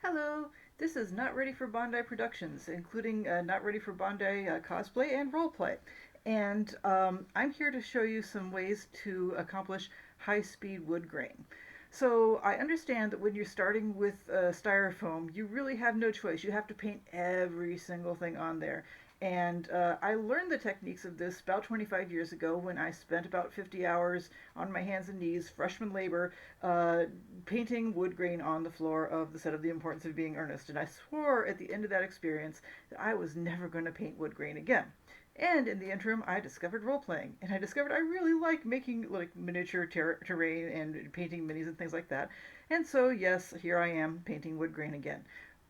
Hello, this is Not Ready for Bondi Productions, including Not Ready for Bondi cosplay and roleplay. And I'm here to show you some ways to accomplish high speed wood grain. So I understand that when you're starting with styrofoam, you really have no choice. You have to paint every single thing on there. And I learned the techniques of this about 25 years ago when I spent about 50 hours on my hands and knees, freshman labor, uh, painting wood grain on the floor of the set of The Importance of Being Earnest. And I swore at the end of that experience that I was never going to paint wood grain again. And in the interim, I discovered role playing, and I discovered I really like making like miniature terrain and painting minis and things like that. And so, yes, here I am painting wood grain again.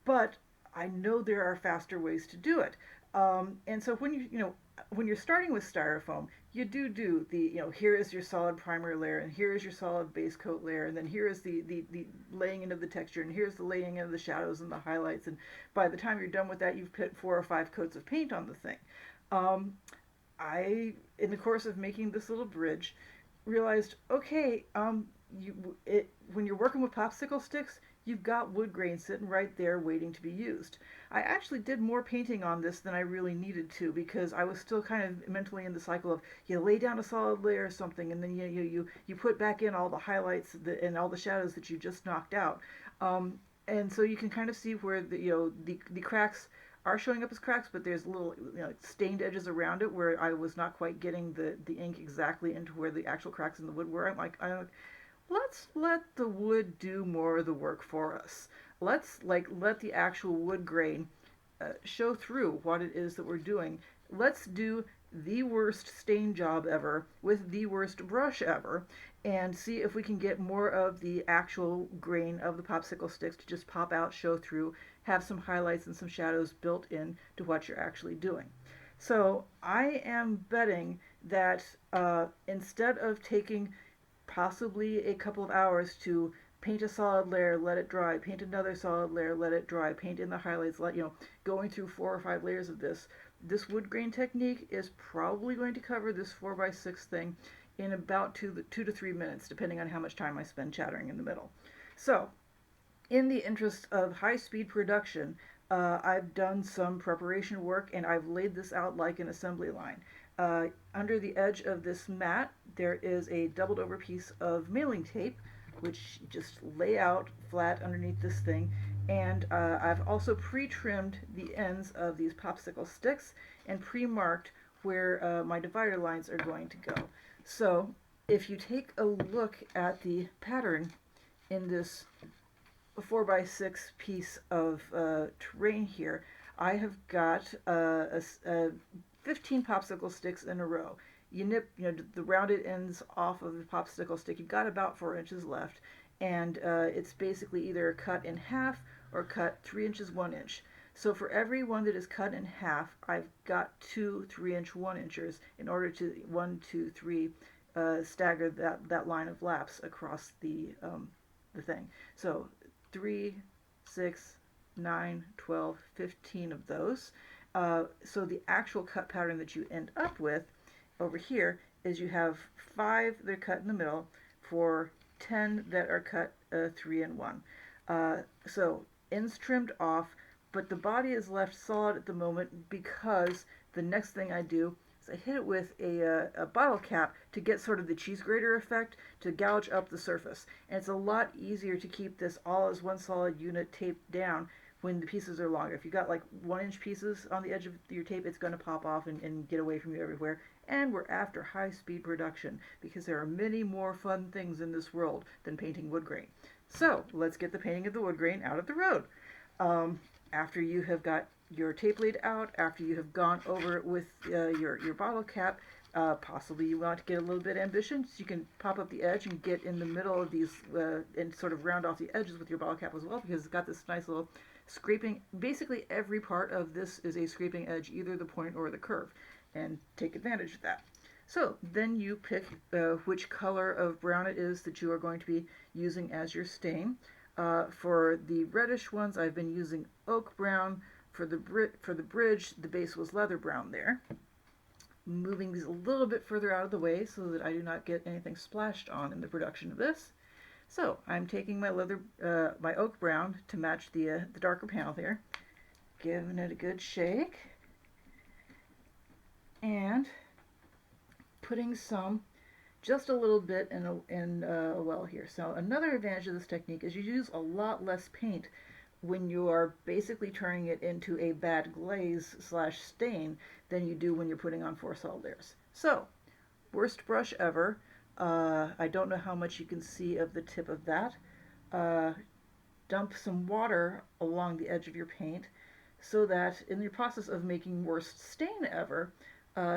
But I know there are faster ways to do it. And so when you're starting with styrofoam, you do the here is your solid primer layer, and here is your solid base coat layer, and then here is the laying in of the texture, and here's the laying in of the shadows and the highlights. And by the time you're done with that, you've put 4 or 5 coats of paint on the thing. Um, in the course of making this little bridge, realized, okay, when you're working with popsicle sticks, you've got wood grain sitting right there waiting to be used. I actually did more painting on this than I really needed to because I was still kind of mentally in the cycle of you lay down a solid layer or something, and then you put back in all the highlights and all the shadows that you just knocked out. And so you can kind of see where the cracks are showing up as cracks, but there's little stained edges around it where I was not quite getting the ink exactly into where the actual cracks in the wood were. Let's let the wood do more of the work for us. Let's let the actual wood grain show through what it is that we're doing. Let's do the worst stain job ever with the worst brush ever and see if we can get more of the actual grain of the popsicle sticks to just pop out, show through, have some highlights and some shadows built in to what you're actually doing. So I am betting that instead of taking possibly a couple of hours to paint a solid layer, let it dry, paint another solid layer, let it dry, paint in the highlights, going through 4 or 5 layers of this wood grain technique is probably going to cover this 4x6 thing in about 2 to 3 minutes, depending on how much time I spend chattering in the middle. So, in the interest of high speed production, I've done some preparation work and I've laid this out like an assembly line. Under the edge of this mat, there is a doubled over piece of mailing tape, which you just lay out flat underneath this thing. And I've also pre-trimmed the ends of these popsicle sticks and pre-marked where my divider lines are going to go. So if you take a look at the pattern in this 4x6 piece of terrain here, I have got 15 popsicle sticks in a row. You nip, the rounded ends off of the popsicle stick. You've got about 4 inches left, and it's basically either cut in half or cut 3 inches, 1 inch. So for every one that is cut in half, I've got 2 3-inch 1 inchers in order to 1, 2, 3 stagger that line of laps across the thing. So 3, 6, 9, 12, 15 of those. So the actual cut pattern that you end up with over here is you have 5 that are cut in the middle for 10 that are cut 3 and 1. So ends trimmed off, but the body is left solid at the moment because the next thing I do is I hit it with a bottle cap to get sort of the cheese grater effect to gouge up the surface. And it's a lot easier to keep this all as one solid unit taped down when the pieces are longer. If you got like 1 inch pieces on the edge of your tape, it's going to pop off and get away from you everywhere. And we're after high speed production because there are many more fun things in this world than painting wood grain. So let's get the painting of the wood grain out of the road. After you have got your tape laid out, after you have gone over it with your bottle cap, possibly you want to get a little bit ambitious. You can pop up the edge and get in the middle of these and sort of round off the edges with your bottle cap as well because it's got this nice little scraping. Basically every part of this is a scraping edge, either the point or the curve, and take advantage of that. So then you pick which color of brown it is that you are going to be using as your stain. For the reddish ones, I've been using oak brown. For the bridge, the base was leather brown there. Moving these a little bit further out of the way so that I do not get anything splashed on in the production of this. So I'm taking my my oak brown to match the darker panel here, giving it a good shake, and putting some, just a little bit in a well here. So another advantage of this technique is you use a lot less paint when you are basically turning it into a bad glaze slash stain than you do when you're putting on 4 solid layers. So, worst brush ever. I don't know how much you can see of the tip of that. Uh, Dump some water along the edge of your paint so that in the process of making worst stain ever,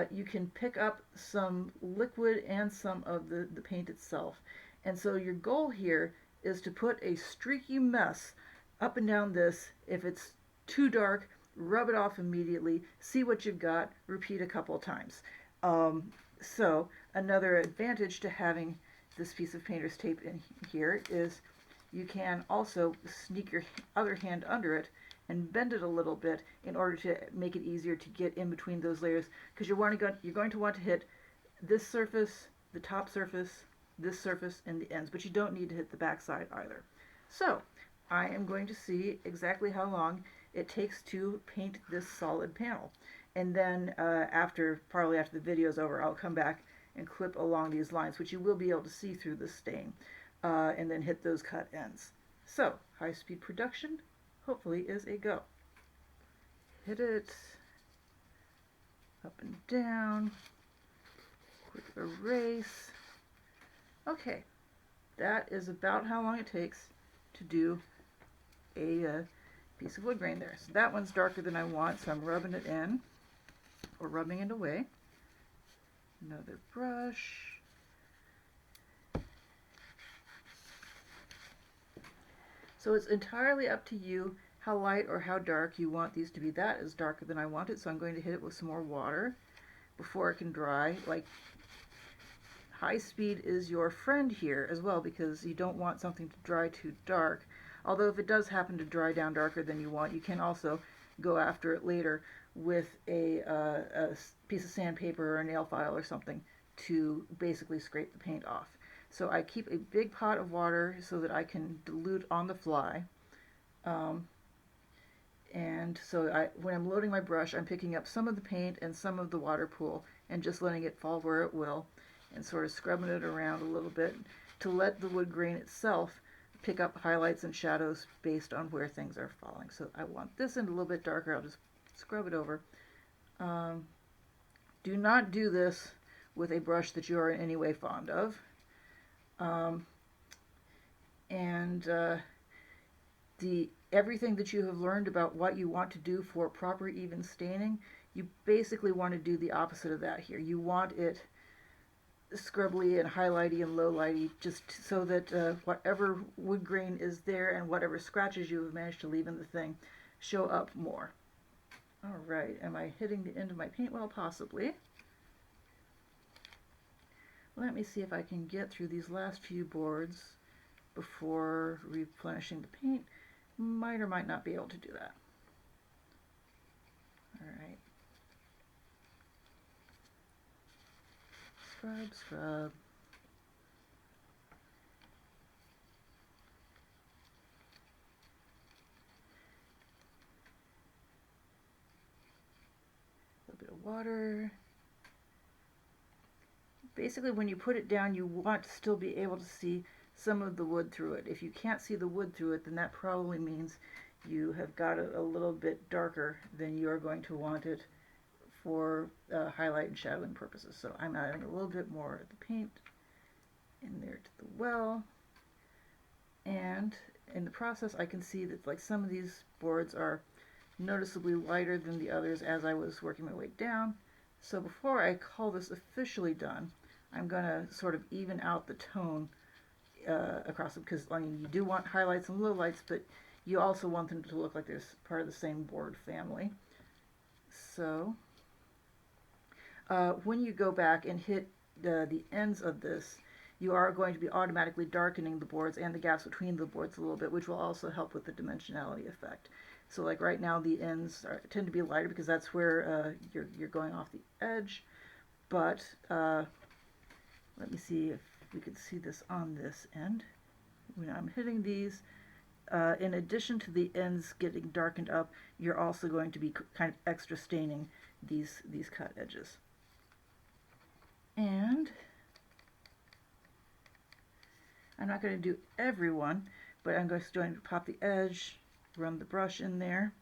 you can pick up some liquid and some of the paint itself. And so your goal here is to put a streaky mess up and down this. If it's too dark, rub it off immediately, see what you've got, repeat a couple of times. So another advantage to having this piece of painter's tape in here is you can also sneak your other hand under it and bend it a little bit in order to make it easier to get in between those layers, because you're going to want to hit this surface, the top surface, this surface, and the ends, but you don't need to hit the back side either. So I am going to see exactly how long it takes to paint this solid panel. And then probably after the video is over, I'll come back and clip along these lines, which you will be able to see through the stain, and then hit those cut ends. So, high-speed production hopefully is a go. Hit it, up and down, quick erase. Okay, that is about how long it takes to do a piece of wood grain there. So that one's darker than I want, so I'm rubbing it in, or rubbing it away. Another brush. So it's entirely up to you how light or how dark you want these to be. That is darker than I want it, so I'm going to hit it with some more water before it can dry. Like, high speed is your friend here as well, because you don't want something to dry too dark. Although if it does happen to dry down darker than you want, you can also go after it later with a piece of sandpaper or a nail file or something to basically scrape the paint off. So I keep a big pot of water so that I can dilute on the fly. And so when I'm loading my brush, I'm picking up some of the paint and some of the water pool and just letting it fall where it will, and sort of scrubbing it around a little bit to let the wood grain itself pick up highlights and shadows based on where things are falling. So I want this in a little bit darker. I'll just scrub it over. Do not do this with a brush that you are in any way fond of. Everything that you have learned about what you want to do for proper even staining, you basically want to do the opposite of that here. You want it scrubbly and highlighty and lowlighty, just so that whatever wood grain is there and whatever scratches you have managed to leave in the thing show up more. Alright, am I hitting the end of my paint well? Possibly. Let me see if I can get through these last few boards before replenishing the paint. Might or might not be able to do that. Alright. Scrub, scrub. A little bit of water. Basically, when you put it down, you want to still be able to see some of the wood through it. If you can't see the wood through it, then that probably means you have got it a little bit darker than you are going to want it for highlight and shadowing purposes. So I'm adding a little bit more of the paint in there to the well. And in the process, I can see that like some of these boards are noticeably lighter than the others as I was working my way down. So before I call this officially done, I'm going to sort of even out the tone across them, because I mean, you do want highlights and lowlights, but you also want them to look like they're part of the same board family. So when you go back and hit the ends of this, you are going to be automatically darkening the boards and the gaps between the boards a little bit, which will also help with the dimensionality effect. So like right now the ends tend to be lighter because that's where you're going off the edge, but let me see if we could see this on this end. when I'm hitting these, in addition to the ends getting darkened up, you're also going to be kind of extra staining these cut edges. And I'm not going to do every one, but I'm just going to pop the edge, run the brush in there.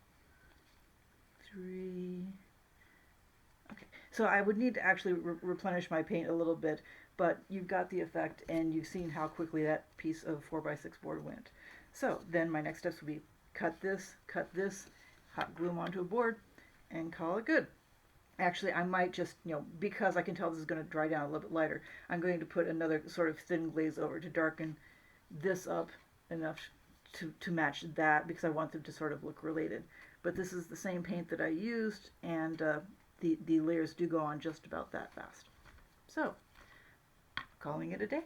3. Okay, so I would need to actually replenish my paint a little bit, but you've got the effect and you've seen how quickly that piece of 4x6 board went. So then my next steps would be cut this, hot glue them onto a board, and call it good. Actually, I might just, because I can tell this is going to dry down a little bit lighter, I'm going to put another sort of thin glaze over to darken this up enough to match that, because I want them to sort of look related. But this is the same paint that I used, and the layers do go on just about that fast. So, calling it a day.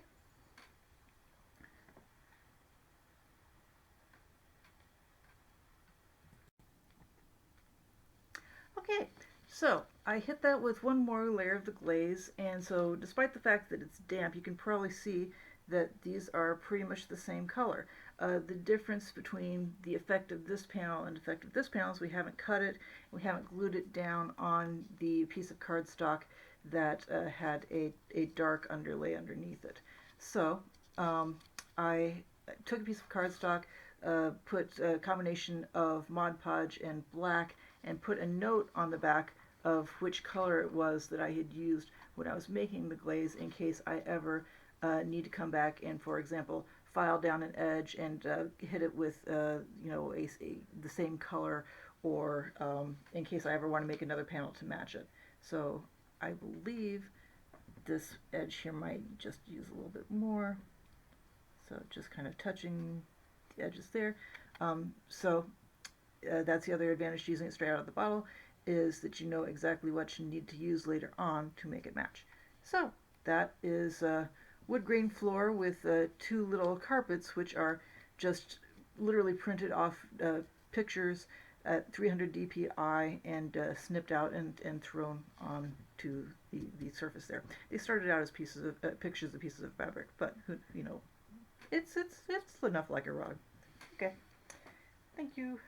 Okay, so I hit that with one more layer of the glaze, and so despite the fact that it's damp, you can probably see that these are pretty much the same color. The difference between the effect of this panel and the effect of this panel is we haven't cut it, we haven't glued it down on the piece of cardstock that had a dark underlay underneath it. So I took a piece of cardstock, put a combination of Mod Podge and black, and put a note on the back of which color it was that I had used when I was making the glaze, in case I ever need to come back and, for example, file down an edge and hit it with the same color, or in case I ever want to make another panel to match it. So I believe this edge here might just use a little bit more. So just kind of touching the edges there. That's the other advantage to using it straight out of the bottle, is that you know exactly what you need to use later on to make it match. So that is wood grain floor with 2 little carpets, which are just literally printed off pictures at 300 dpi and snipped out and thrown onto the surface there. They started out as pieces of pictures of pieces of fabric, but it's enough like a rug. Okay, thank you.